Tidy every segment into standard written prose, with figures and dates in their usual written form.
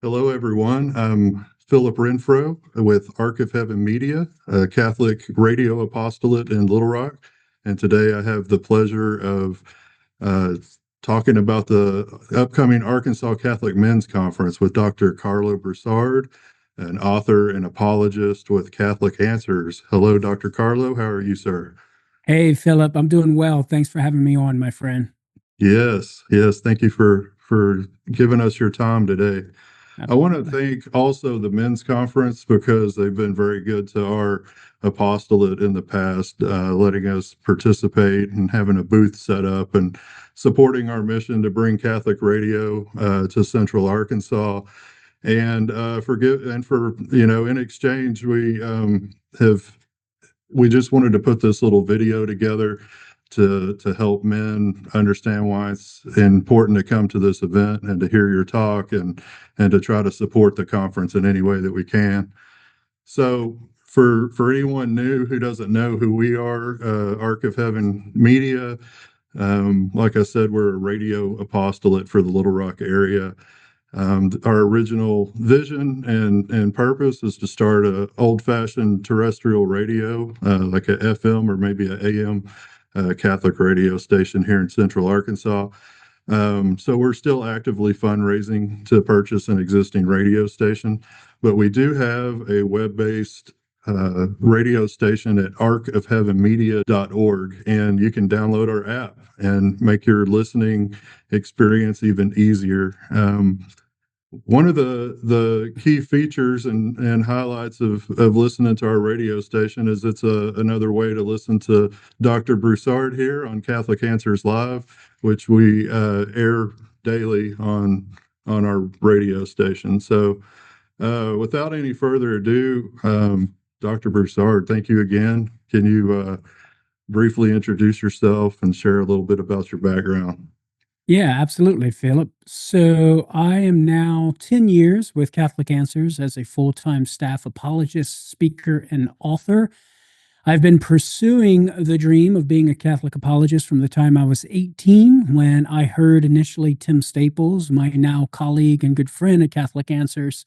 Hello, everyone. I'm Philip Renfro with Ark of Heaven Media, a Catholic radio apostolate in Little Rock. And today I have the pleasure of uh, talking about the upcoming Arkansas Catholic Men's Conference with Dr. Karlo Broussard, an author and apologist with Catholic Answers. Hello, Dr. Karlo. How are you, sir? Hey, Philip, I'm doing well. Thanks for having me on, my friend. Yes. Thank you for giving us your time today. I want to Absolutely. thank also the men's conference because they've been very good to our apostolate in the past, letting us participate and having a booth set up and supporting our mission to bring Catholic radio to Central Arkansas. And in exchange, we just wanted to put this little video together to help men understand why it's important to come to this event and to hear your talk and to try to support the conference in any way that we can. So for anyone new who doesn't know who we are, Ark of Heaven Media, like I said, we're a radio apostolate for the Little Rock area. Our original vision and purpose is to start a old-fashioned terrestrial radio, like a FM or maybe a AM Catholic radio station here in Central Arkansas. So we're still actively fundraising to purchase an existing radio station, but we do have a web-based radio station at arkofheavenmedia.org, and you can download our app and make your listening experience even easier. One of the key features and highlights of listening to our radio station is it's another way to listen to Dr. Broussard here on Catholic Answers Live, which we air daily on our radio station. So without any further ado, Dr. Broussard, thank you again. Can you briefly introduce yourself and share a little bit about your background? Yeah, absolutely, Philip. So I am now 10 years with Catholic Answers as a full-time staff apologist, speaker, and author. I've been pursuing the dream of being a Catholic apologist from the time I was 18, when I heard initially Tim Staples, my now colleague and good friend at Catholic Answers,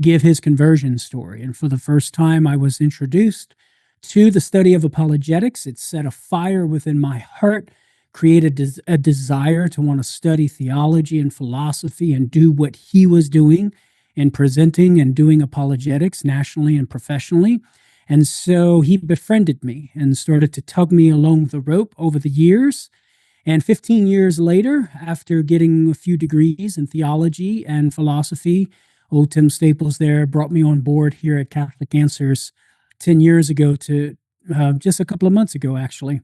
give his conversion story. And for the first time, I was introduced to the study of apologetics. It set a fire within my heart, created a desire to want to study theology and philosophy and do what he was doing in presenting and doing apologetics nationally and professionally. And so he befriended me and started to tug me along the rope over the years. And 15 years later, after getting a few degrees in theology and philosophy, old Tim Staples there brought me on board here at Catholic Answers 10 years ago to just a couple of months ago, actually.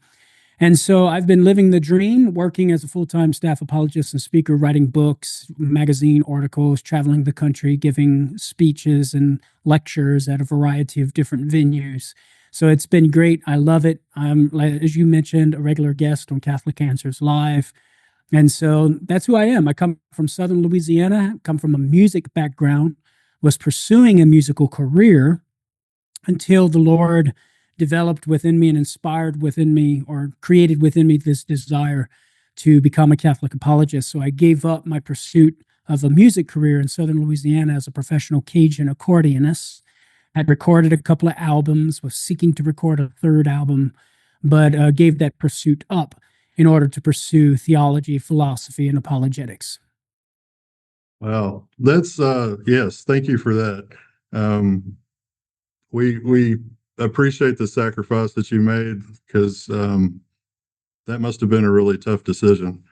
And so I've been living the dream, working as a full-time staff apologist and speaker, writing books, magazine articles, traveling the country, giving speeches and lectures at a variety of different venues. So it's been great. I love it. I'm, as you mentioned, a regular guest on Catholic Answers Live. And so that's who I am. I come from Southern Louisiana, come from a music background, was pursuing a musical career until the Lord developed within me and inspired within me or created within me this desire to become a Catholic apologist. So I gave up my pursuit of a music career in Southern Louisiana as a professional Cajun accordionist. Had recorded a couple of albums, was seeking to record a third album, but gave that pursuit up in order to pursue theology, philosophy, and apologetics. Well, that's yes, thank you for that. Um, we appreciate the sacrifice that you made because that must have been a really tough decision.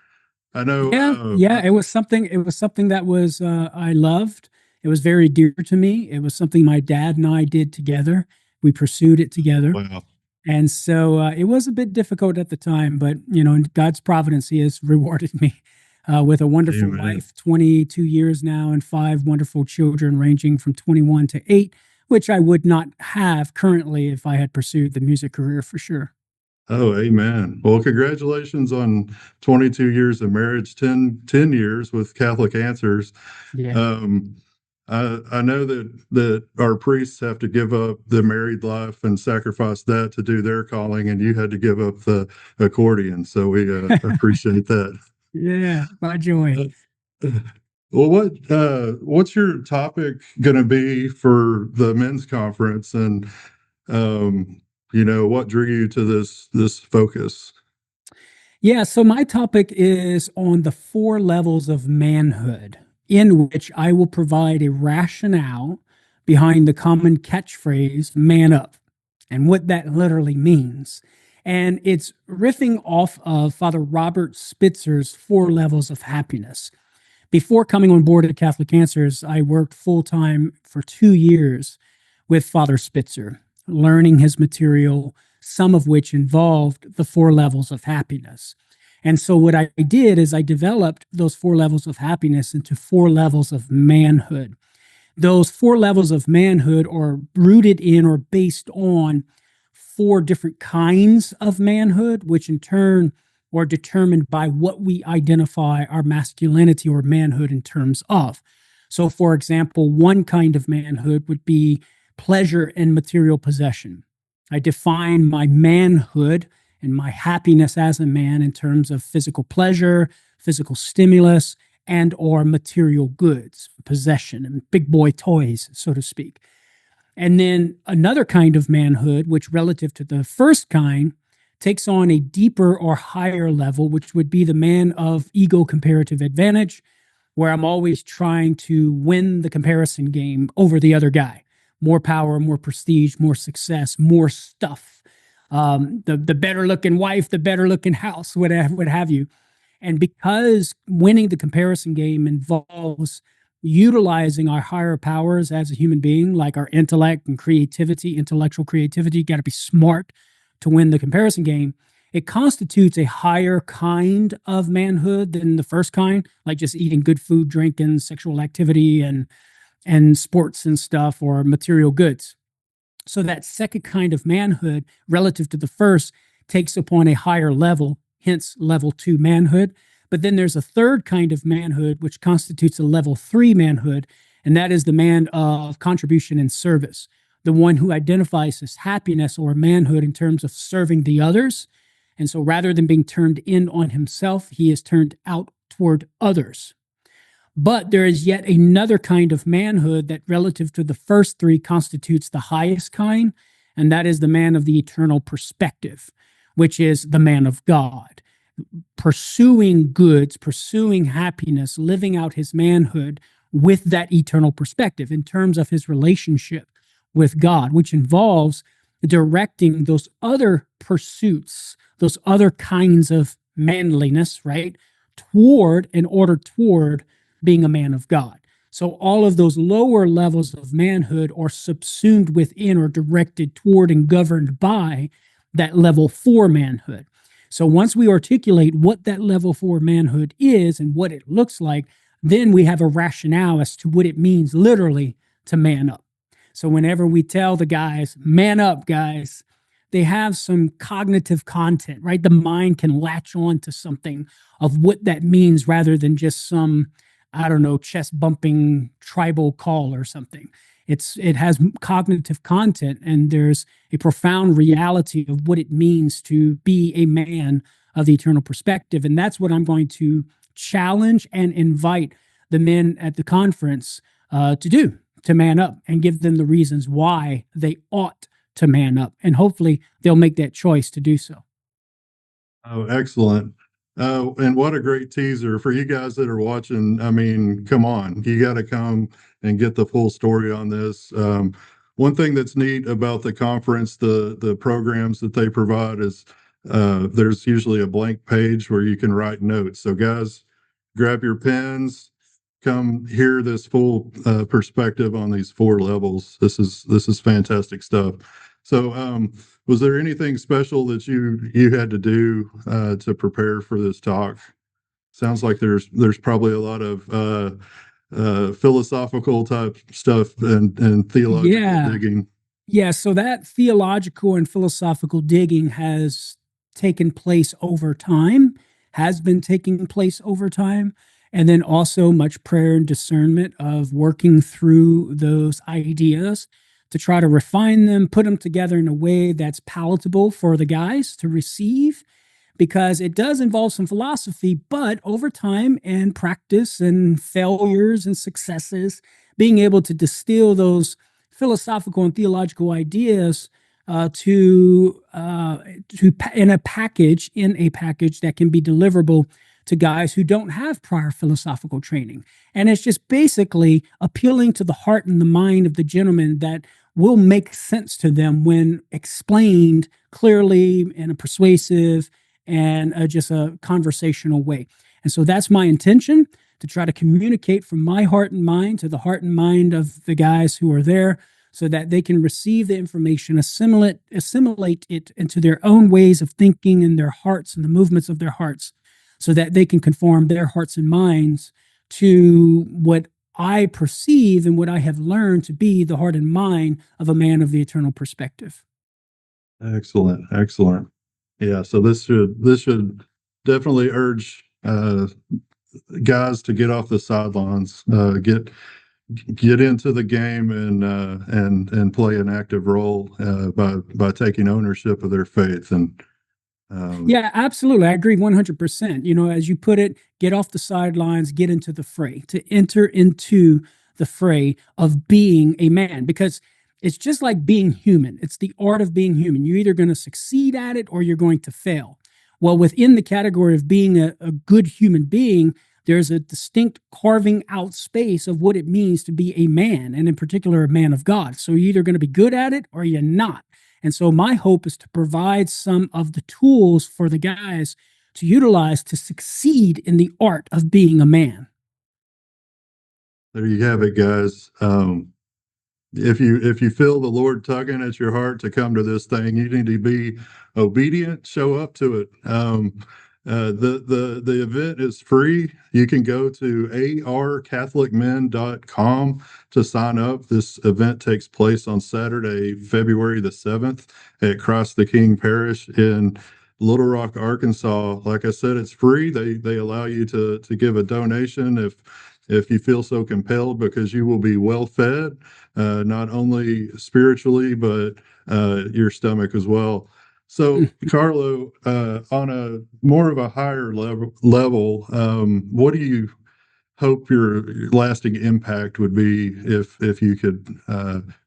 I know. Yeah, it was something. It was something that was I loved. It was very dear to me. It was something my dad and I did together. We pursued it together, Wow. and so it was a bit difficult at the time. But in God's providence, He has rewarded me with a wonderful Amen. wife, 22 years now, and five wonderful children, ranging from 21 to 8, which I would not have currently if I had pursued the music career for sure. Oh, amen. Well, congratulations on 22 years of marriage, ten years with Catholic Answers. Yeah. Um, I know that our priests have to give up the married life and sacrifice that to do their calling, and you had to give up the accordion. So we appreciate that. Yeah, my joy. Uh, Well, what's your topic going to be for the men's conference, and what drew you to this focus? Yeah, so my topic is on the four levels of manhood, in which I will provide a rationale behind the common catchphrase, man up, and what that literally means. And it's riffing off of Father Robert Spitzer's four levels of happiness. Before coming on board at Catholic Answers, I worked full time for 2 years with Father Spitzer, learning his material, some of which involved the four levels of happiness. And so, what I did is I developed those four levels of happiness into four levels of manhood. Those four levels of manhood are rooted in or based on four different kinds of manhood, which in turn are determined by what we identify our masculinity or manhood in terms of. So, for example, one kind of manhood would be pleasure and material possession. I define my manhood and my happiness as a man in terms of physical pleasure, physical stimulus, and or material goods, possession, and big boy toys, so to speak. And then another kind of manhood, which relative to the first kind, takes on a deeper or higher level, which would be the man of ego comparative advantage, where I'm always trying to win the comparison game over the other guy. More power, more prestige, more success, more stuff. The better looking wife, the better looking house, what have you. And because winning the comparison game involves utilizing our higher powers as a human being, like our intellect and creativity, intellectual creativity, you got to be smart to win the comparison game. It constitutes a higher kind of manhood than the first kind, like just eating good food, drinking, sexual activity, and sports and stuff, or material goods. So that second kind of manhood, relative to the first, takes upon a higher level, hence level 2 manhood. But then there's a third kind of manhood, which constitutes a level 3 manhood, and that is the man of contribution and service, the one who identifies as happiness or manhood in terms of serving the others. And so rather than being turned in on himself, he is turned out toward others. But there is yet another kind of manhood that, relative to the first three, constitutes the highest kind, and that is the man of the eternal perspective, which is the man of God, pursuing goods, pursuing happiness, living out his manhood with that eternal perspective in terms of his relationship with God, which involves directing those other pursuits, those other kinds of manliness, right, toward, in order toward being a man of God. So all of those lower levels of manhood are subsumed within or directed toward and governed by that level 4 manhood. So once we articulate what that level 4 manhood is and what it looks like, then we have a rationale as to what it means literally to man up. So whenever we tell the guys, man up, guys, they have some cognitive content, right? The mind can latch on to something of what that means rather than just some, I don't know, chest bumping tribal call or something. It has cognitive content, and there's a profound reality of what it means to be a man of the eternal perspective. And that's what I'm going to challenge and invite the men at the conference to do, to man up and give them the reasons why they ought to man up. And hopefully they'll make that choice to do so. Oh, excellent. And what a great teaser for you guys that are watching. I mean, come on, you got to come and get the full story on this. One thing that's neat about the conference, the programs that they provide is there's usually a blank page where you can write notes. So guys, grab your pens, come hear this full perspective on these four levels. This is fantastic stuff. So, was there anything special that you had to do to prepare for this talk? Sounds like there's probably a lot of philosophical type stuff and theological Yeah. digging. Yeah. So that theological and philosophical digging has taken place over time, has been taking place over time. And then also much prayer and discernment of working through those ideas to try to refine them, put them together in a way that's palatable for the guys to receive, because it does involve some philosophy, but over time and practice and failures and successes, being able to distill those philosophical and theological ideas to in a package that can be deliverable to guys who don't have prior philosophical training. And it's just basically appealing to the heart and the mind of the gentleman that will make sense to them when explained clearly in a persuasive and just a conversational way. And so that's my intention, to try to communicate from my heart and mind to the heart and mind of the guys who are there, so that they can receive the information, assimilate it into their own ways of thinking in their hearts and the movements of their hearts, so that they can conform their hearts and minds to what I perceive and what I have learned to be the heart and mind of a man of the eternal perspective. Excellent, excellent. Yeah, so this should definitely urge guys to get off the sidelines, get into the game and play an active role by taking ownership of their faith. And yeah, absolutely, I agree 100%. As you put it, get off the sidelines, get into the fray, to enter into the fray of being a man, because it's just like being human. It's the art of being human. You're either going to succeed at it or you're going to fail. Well, within the category of being a good human being, there's a distinct carving out space of what it means to be a man, and in particular, a man of God. So you're either going to be good at it or you're not. And so my hope is to provide some of the tools for the guys to utilize to succeed in the art of being a man. there you have it, guys. If you feel the Lord tugging at your heart to come to this thing, you need to be obedient. Show up to it. The event is free. You can go to arcatholicmen.com to sign up. This event takes place on Saturday, February the 7th at Christ the King Parish in Little Rock, Arkansas. Like I said, it's free. They allow you to give a donation if you feel so compelled, because you will be well fed, not only spiritually, but your stomach as well. So, Karlo, on a more of a higher level, what do you hope your lasting impact would be if you could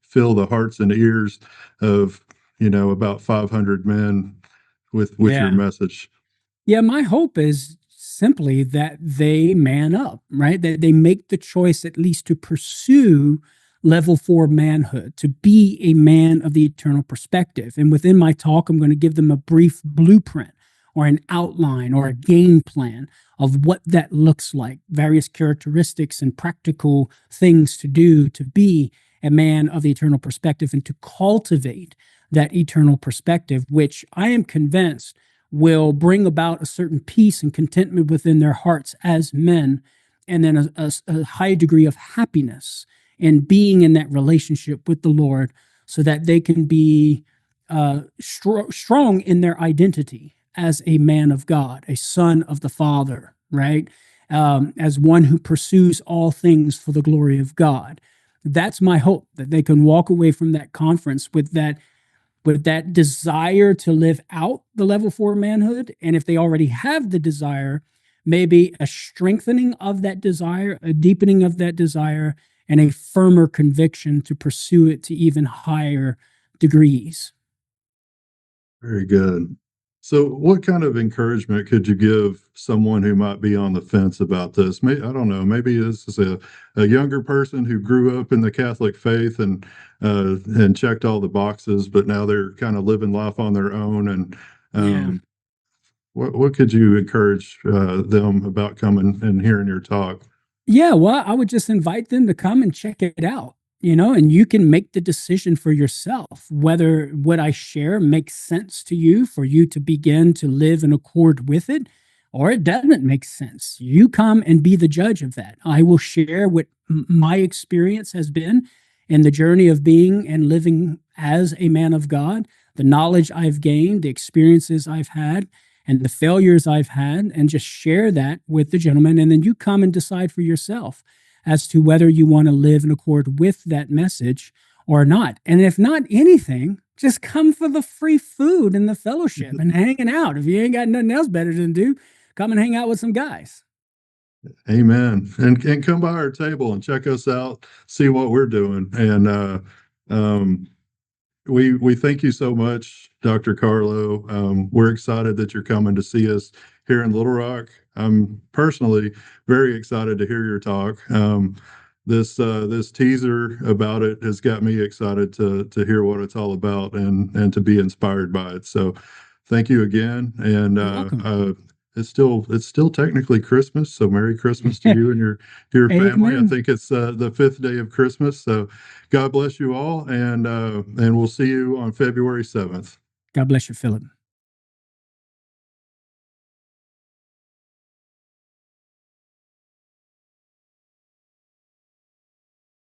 fill the hearts and ears of about 500 men with your message? Yeah, my hope is simply that they man up, right? That they make the choice at least to pursue level 4 manhood, to be a man of the eternal perspective. And within my talk, I'm going to give them a brief blueprint or an outline or a game plan of what that looks like, various characteristics and practical things to do to be a man of the eternal perspective and to cultivate that eternal perspective, which I am convinced will bring about a certain peace and contentment within their hearts as men, and then a high degree of happiness in being in that relationship with the Lord, so that they can be strong in their identity as a man of God, a son of the Father, right? As one who pursues all things for the glory of God. That's my hope, that they can walk away from that conference with that desire to live out the level 4 manhood. And if they already have the desire, maybe a strengthening of that desire, a deepening of that desire, and a firmer conviction to pursue it to even higher degrees. Very good. So what kind of encouragement could you give someone who might be on the fence about this? I don't know, maybe this is a younger person who grew up in the Catholic faith and checked all the boxes, but now they're kind of living life on their own. And what could you encourage them about coming and hearing your talk? Yeah, well, I would just invite them to come and check it out, and you can make the decision for yourself whether what I share makes sense to you for you to begin to live in accord with it, or it doesn't make sense. You come and be the judge of that. I will share what my experience has been in the journey of being and living as a man of God, the knowledge I've gained, the experiences I've had, and the failures I've had, and just share that with the gentleman. And then you come and decide for yourself as to whether you want to live in accord with that message, or not. And if not anything, just come for the free food and the fellowship and hanging out. If you ain't got nothing else better to do, come and hang out with some guys. Amen. And come by our table and check us out, see what we're doing. And um, we thank you so much, Dr. Karlo. We're excited that you're coming to see us here in Little Rock. I'm personally very excited to hear your talk. This teaser about it has got me excited to hear what it's all about and to be inspired by it. So thank you again. And You're welcome. it's still technically Christmas, so Merry Christmas to you and your family. I Amen. think it's the fifth day of Christmas. So God bless you all, and we'll see you on February 7th. God bless you, Philip.